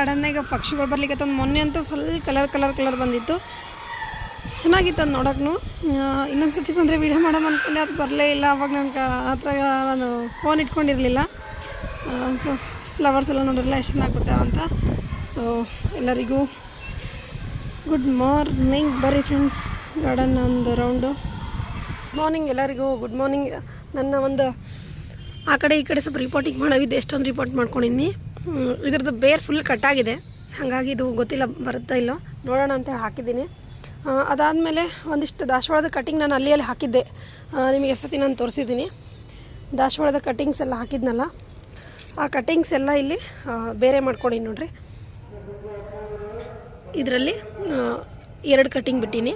ಗಾರ್ಡನ್ನಾಗ ಪಕ್ಷಿಗಳು ಬರ್ಲಿಕ್ಕೆ ಮೊನ್ನೆ ಅಂತೂ ಫುಲ್ ಕಲರ್ ಬಂದಿತ್ತು, ಚೆನ್ನಾಗಿತ್ತು ಅದು ನೋಡೋಕ್ಕೂ. ಇನ್ನೊಂದು ಸರ್ತಿ ಬಂದರೆ ವೀಡಿಯೋ ಮಾಡೋಣ ಅಂದ್ಕೊಂಡೆ, ಅದು ಬರಲೇ ಇಲ್ಲ. ಅವಾಗ ನಾನು ಫೋನ್ ಇಟ್ಕೊಂಡಿರಲಿಲ್ಲ. ಸೊ ಫ್ಲವರ್ಸ್ ಎಲ್ಲ ನೋಡಿರಲ್ಲ ಎಷ್ಟು ಚೆನ್ನಾಗ್ಬಿಟ್ಟಾವ ಅಂತ. ಸೊ ಎಲ್ಲರಿಗೂ ಗುಡ್ ಮಾರ್ನಿಂಗ್. ಬರ್ರಿ ಫ್ರೆಂಡ್ಸ್, ಗಾರ್ಡನ್ ಒಂದು ರೌಂಡು. ಮಾರ್ನಿಂಗ್ ಎಲ್ಲರಿಗೂ ಗುಡ್ ಮಾರ್ನಿಂಗ್. ನನ್ನ ಒಂದು ಆ ಕಡೆ ಈ ಕಡೆ ಸ್ವಲ್ಪ ರಿಪೋರ್ಟಿಂಗ್ ಮಾಡೋವಿದ್ದೆ, ಎಷ್ಟೊಂದು ರಿಪೋರ್ಟ್ ಮಾಡ್ಕೊಂಡಿನಿ. ಇದ್ರದ್ದು ಬೇರ್ ಫುಲ್ ಕಟ್ಟಾಗಿದೆ, ಹಾಗಾಗಿ ಇದು ಗೊತ್ತಿಲ್ಲ ಬರುತ್ತಾ ಇಲ್ಲೋ, ನೋಡೋಣ ಅಂತೇಳಿ ಹಾಕಿದ್ದೀನಿ. ಅದಾದಮೇಲೆ ಒಂದಿಷ್ಟು ದಾಸವಾಳದ ಕಟಿಂಗ್ ನಾನು ಅಲ್ಲಿ ಹಾಕಿದ್ದೆ, ನಿಮಗೆ ಸತಿ ನಾನು ತೋರಿಸಿದ್ದೀನಿ. ದಾಸವಾಳದ ಕಟಿಂಗ್ಸ್ ಎಲ್ಲ ಹಾಕಿದ್ನಲ್ಲ, ಆ ಕಟಿಂಗ್ಸ್ ಎಲ್ಲ ಇಲ್ಲಿ ಬೇರೆ ಮಾಡ್ಕೊಂಡಿನಿ ನೋಡ್ರಿ. ಇದರಲ್ಲಿ 2 ಕಟಿಂಗ್ ಬಿಟ್ಟೀನಿ,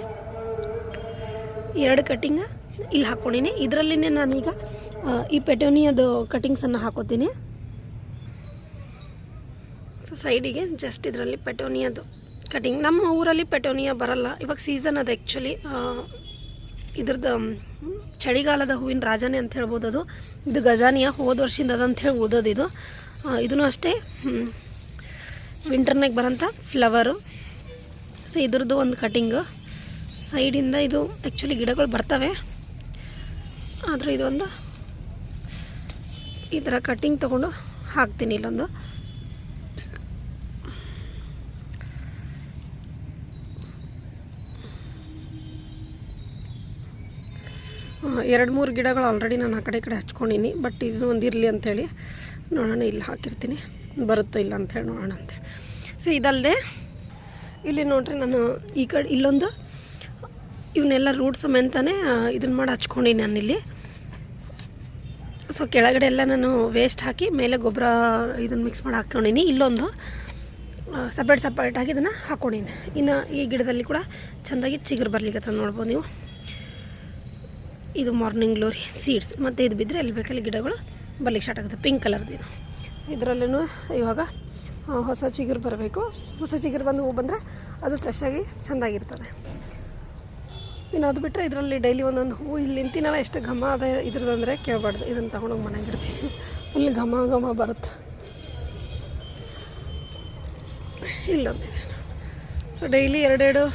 2 ಕಟಿಂಗ್ ಇಲ್ಲಿ ಹಾಕ್ಕೊಂಡಿನಿ. ಇದರಲ್ಲಿನೇ ನಾನೀಗ ಈ ಪೆಟೋನಿಯದು ಕಟಿಂಗ್ಸನ್ನು ಹಾಕೋತೀನಿ. ಸೊ ಸೈಡಿಗೆ ಜಸ್ಟ್ ಇದರಲ್ಲಿ ಪೆಟೋನಿಯದು ಕಟಿಂಗ್. ನಮ್ಮ ಊರಲ್ಲಿ ಪೆಟೋನಿಯಾ ಬರಲ್ಲ, ಇವಾಗ ಸೀಸನ್ ಅದು ಆ್ಯಕ್ಚುಲಿ. ಇದ್ರದ್ದು ಚಳಿಗಾಲದ ಹೂವಿನ ರಾಜನೇ ಅಂತ ಹೇಳ್ಬೋದು ಅದು. ಇದು ಗಜಾನಿಯಾ, ಹೋದ ವರ್ಷದಿಂದ ಅದಂಥೇಳಿ ಉಳ್ದೋದು ಇದು. ಇದೂ ಅಷ್ಟೇ ವಿಂಟರ್ನಾಗ ಬರೋಂಥ ಫ್ಲವರು. ಸೊ ಇದ್ರದ್ದು ಒಂದು ಕಟಿಂಗು ಸೈಡಿಂದ. ಇದು ಆ್ಯಕ್ಚುಲಿ ಗಿಡಗಳು ಬರ್ತವೆ, ಆದರೆ ಇದೊಂದು ಈ ಥರ ಕಟ್ಟಿಂಗ್ ತೊಗೊಂಡು ಹಾಕ್ತೀನಿ ಇಲ್ಲೊಂದು. ಎರಡು ಮೂರು ಗಿಡಗಳು ಆಲ್ರೆಡಿ ನಾನು ಆ ಕಡೆ ಈ ಕಡೆ ಹಚ್ಕೊಂಡಿನಿ, ಬಟ್ ಇದು ಒಂದು ಇರಲಿ ಅಂಥೇಳಿ ನೋಡೋಣ, ಇಲ್ಲಿ ಹಾಕಿರ್ತೀನಿ, ಬರುತ್ತೋ ಇಲ್ಲ ಅಂಥೇಳಿ ನೋಡೋಣ ಅಂತೇಳಿ. ಸೊ ಇದಲ್ಲದೆ ಇಲ್ಲಿ ನೋಡ್ರಿ, ನಾನು ಈ ಕಡೆ ಇಲ್ಲೊಂದು ಇವನ್ನೆಲ್ಲ ರೂಟ್ಸ್ ಸಮೇತನೇ ಇದನ್ನು ಮಾಡಿ ಹಚ್ಕೊಂಡಿನಿ ನಾನಿಲ್ಲಿ. ಸೊ ಕೆಳಗಡೆ ಎಲ್ಲ ನಾನು ವೇಸ್ಟ್ ಹಾಕಿ ಮೇಲೆ ಗೊಬ್ಬರ ಇದನ್ನು ಮಿಕ್ಸ್ ಮಾಡಿ ಹಾಕ್ಕೊಂಡಿನಿ. ಇಲ್ಲೊಂದು ಸಪ್ರೇಟಾಗಿ ಇದನ್ನು ಹಾಕ್ಕೊಂಡಿನಿ. ಇನ್ನು ಈ ಗಿಡದಲ್ಲಿ ಕೂಡ ಚೆಂದಾಗಿ ಚಿಗುರು ಬರ್ಲಿಕ್ಕೆ ನೋಡ್ಬೋದು ನೀವು. ಇದು ಮಾರ್ನಿಂಗ್ ಗ್ಲೋರಿ ಸೀಡ್ಸ್, ಮತ್ತು ಇದು ಬಿದ್ದರೆ ಅಲ್ಲಿ ಬೇಕಲ್ಲಿ ಗಿಡಗಳು ಬರ್ಲಿಕ್ಕೆ ಸ್ಟಾರ್ಟ್ ಆಗುತ್ತೆ. ಪಿಂಕ್ ಕಲರ್ದು ಇದು. ಸೊ ಇದರಲ್ಲೂ ಇವಾಗ ಹೊಸ ಚಿಗುರು ಬರಬೇಕು. ಹೊಸ ಚಿಗುರು ಬಂದು ಹೂ ಬಂದರೆ ಅದು ಫ್ರೆಶ್ಶಾಗಿ ಚೆಂದಾಗಿರ್ತದೆ. ಇನ್ನು ಅದು ಬಿಟ್ಟರೆ ಇದರಲ್ಲಿ ಡೈಲಿ ಒಂದೊಂದು ಹೂ ಇಲ್ಲಿ ನಿಂತಿನಲ್ಲ, ಎಷ್ಟು ಘಮ ಅದ ಇದ್ರದ್ದಂದರೆ ಕೇಳಬಾರ್ದು. ಇದನ್ನು ತೊಗೊಂಡೋಗಿ ಮನೆಗೆ ಇಡ್ತೀನಿ, ಫುಲ್ ಘಮ ಬರುತ್ತೆ. ಇಲ್ಲೊಂದಿದೆ. ಸೊ ಡೈಲಿ ಎರಡೆರಡು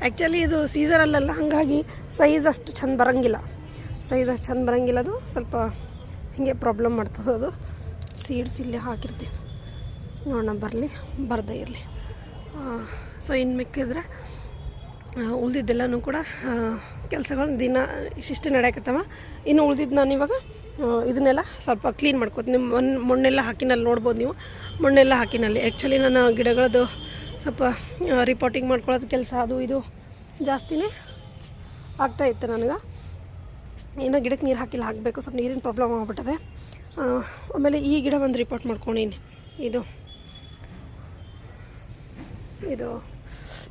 ಆ್ಯಕ್ಚುಲಿ ಇದು ಸೀಸನಲ್ಲ, ಹಾಗಾಗಿ ಸೈಜ್ ಅಷ್ಟು ಚೆಂದ ಬರೋಂಗಿಲ್ಲ. ಅದು ಸ್ವಲ್ಪ ಹೀಗೆ ಪ್ರಾಬ್ಲಮ್ ಮಾಡ್ತದೆ ಅದು. ಸೀಡ್ಸ್ ಇಲ್ಲೇ ಹಾಕಿರ್ತೀನಿ, ನೋಡೋಣ ಬರದೇ ಇರಲಿ. ಸೊ ಇನ್ನು ಮಿಕ್ಕಿದ್ರೆ ಉಳಿದಿದ್ದೆಲ್ಲನೂ ಕೂಡ ಕೆಲಸಗಳು ದಿನ ಇಷ್ಟಿಷ್ಟು ನಡೆಯಕತ್ತವ. ಇನ್ನು ಉಳಿದಿದ್ದು ನಾನು ಇವಾಗ ಇದನ್ನೆಲ್ಲ ಸ್ವಲ್ಪ ಕ್ಲೀನ್ ಮಾಡ್ಕೋತೀನಿ. ಮಣ್ಣೆಲ್ಲ ಹಾಕಿನಲ್ಲಿ ನೋಡ್ಬೋದು ನೀವು, ಮಣ್ಣೆಲ್ಲ ಹಾಕಿನಲ್ಲಿ. ಆ್ಯಕ್ಚುಲಿ ನಾನು ಗಿಡಗಳದ್ದು ಸ್ವಲ್ಪ ರಿಪೋರ್ಟಿಂಗ್ ಮಾಡ್ಕೊಳ್ಳೋದು ಕೆಲಸ ಅದು ಇದು ಜಾಸ್ತಿನೇ ಆಗ್ತಾಯಿತ್ತು ನನಗೆ. ಏನೋ ಗಿಡಕ್ಕೆ ನೀರು ಹಾಕಬೇಕು, ಸ್ವಲ್ಪ ನೀರಿನ ಪ್ರಾಬ್ಲಮ್ ಆಗ್ಬಿಟ್ಟದೆ. ಆಮೇಲೆ ಈ ಗಿಡ ಒಂದು ರಿಪೋರ್ಟ್ ಮಾಡ್ಕೊಂಡೀನಿ. ಇದು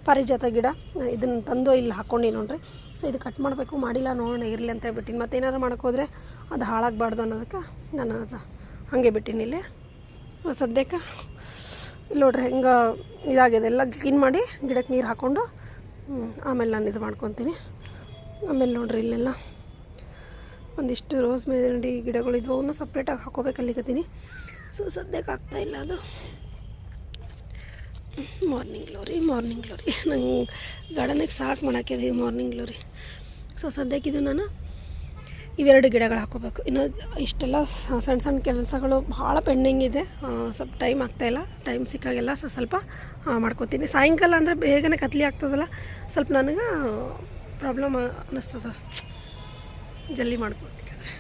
ಪಾರಿಜಾತ ಗಿಡ, ಇದನ್ನು ತಂದು ಇಲ್ಲಿ ಹಾಕ್ಕೊಂಡು ನೋಡ್ರಿ. ಸೊ ಇದು ಕಟ್ ಮಾಡಬೇಕು, ಮಾಡಿಲ್ಲ, ನೋಡೋಣ ಇರಲಿ ಅಂತ ಹೇಳ್ಬಿಟ್ಟಿನಿ. ಮತ್ತು ಏನಾರು ಮಾಡೋಕ್ಕೋದ್ರೆ ಅದು ಹಾಳಾಗಬಾರ್ದು ಅನ್ನೋದಕ್ಕೆ ನಾನು ಅದು ಹಾಗೆ ಬಿಟ್ಟಿನಿ ಇಲ್ಲಿ. ಸದ್ಯಕ್ಕೆ ಇಲ್ಲಿ ನೋಡ್ರಿ ಹೆಂಗೆ ಇದಾಗಿದೆ. ಎಲ್ಲ ಕ್ಲೀನ್ ಮಾಡಿ ಗಿಡಕ್ಕೆ ನೀರು ಹಾಕ್ಕೊಂಡು ಆಮೇಲೆ ನಾನು ಇದು ಮಾಡ್ಕೊತೀನಿ. ಆಮೇಲೆ ನೋಡ್ರಿ ಇಲ್ಲೆಲ್ಲ ಒಂದಿಷ್ಟು ರೋಸ್ ಮೆಹಂದಿ ಗಿಡಗಳು ಇದ್ವು, ಅವನ್ನ ಸಪ್ರೇಟಾಗಿ ಹಾಕೋಬೇಕಲ್ಲಿಕತ್ತೀನಿ. ಸೊ ಸದ್ಯಕ್ಕೆ ಆಗ್ತಾಯಿಲ್ಲ ಅದು. ಮಾರ್ನಿಂಗ್ ಗ್ಲೋರಿ ನಂಗೆ ಗಾರ್ಡನಿಗೆ ಸಾಕು ಮಾಡಾಕಿದೆ ಮಾರ್ನಿಂಗ್ ಗ್ಲೋರಿ. ಸೊ ಸದ್ಯಕ್ಕೆ ಇದು ನಾನು ಇವೆರಡು ಗಿಡಗಳು ಹಾಕೋಬೇಕು. ಇನ್ನು ಇಷ್ಟೆಲ್ಲ ಸಣ್ಣ ಕೆಲಸಗಳು ಭಾಳ ಪೆಂಡಿಂಗ್ ಇದೆ. ಸ್ವಲ್ಪ ಟೈಮ್ ಆಗ್ತಾಯಿಲ್ಲ, ಟೈಮ್ ಸಿಕ್ಕಾಗೆಲ್ಲ ಸ್ವಲ್ಪ ಮಾಡ್ಕೋತೀನಿ. ಸಾಯಂಕಾಲ ಅಂದರೆ ಬೇಗನೆ ಕತ್ಲಿ ಆಗ್ತದಲ್ಲ, ಸ್ವಲ್ಪ ನನಗೆ ಪ್ರಾಬ್ಲಮ್ ಅನ್ನಿಸ್ತದೆ ಜಲ್ದಿ ಮಾಡ್ಕೊಬೇಕಾದ್ರೆ.